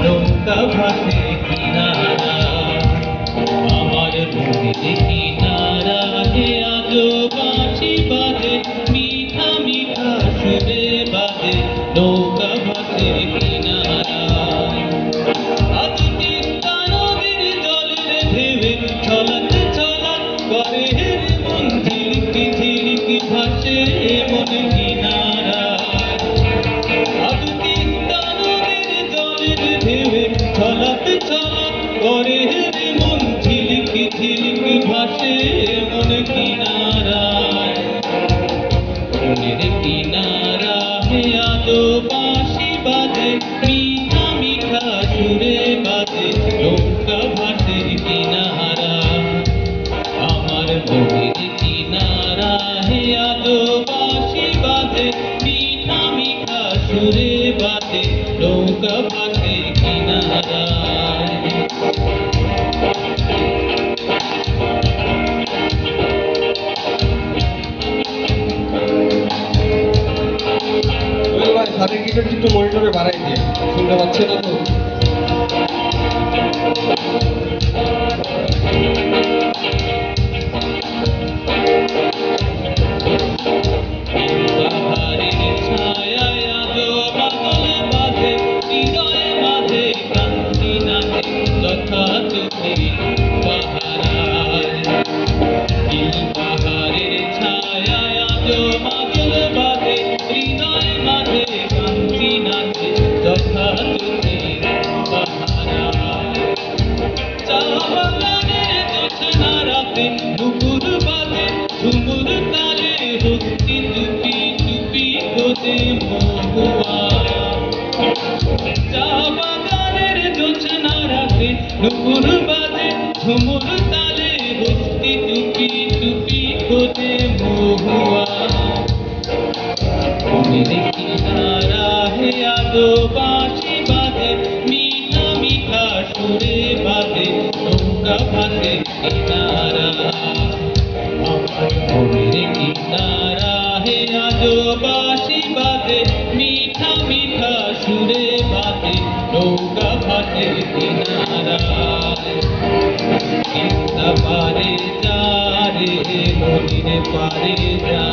নৌকা ভাসে কিনারা আমার নদীতে কিনারা হে আজো বাঁশি বাজে মিঠা মিঠা সুরে বাজে নৌকা ভাসে কিনারা আজ তিস্তা নদীর জলের ঢেউয়ে ছলাৎ ছলাৎ করে হের মন ঝিলিকি ঝিলিকি ভাসে মন কিনারা আজ তিস্তা নদীর জলের ঢেউয়ে ছলাৎ ছলাৎ করে হের মন ঝিলিকি ঝিলিকি ভাসে মন কিনারায় মনের কিনারা হে আজো বাঁশি বাজে মিঠা মিঠা সুরে বাজে নৌকা ভাসে কিনারা আমার মনের কিনারা হে আজো বাঁশি বাজে মিঠা মিঠা সুরে বাজে নৌকা ভাসে কিনারায় সাথে কিছু একটু মনিটরে বাড়াই দিয়ে শুনতে পাচ্ছে না তো দুপুর বাজে ঝুমুর তালে হস্তি টুপি টুপি খোঁজে মহুয়া চা বাগানের জোছনা রাতে দুপুর বাজে ঝুমুর তালে হস্তি টুপি টুপি খোঁজে মহুয়া মনের কিনারা হে আজো বাঁশি বাজে মিঠা মিঠা সুরে বাজে নৌকা ভাসে কিনারা আমার মনের কিনারা হে আজো বাঁশি বাজে মিঠা মিঠা সুরে বাজে নৌকা ভাসে কিনারা তিস্তা পারে যা রে নদীর পারে যা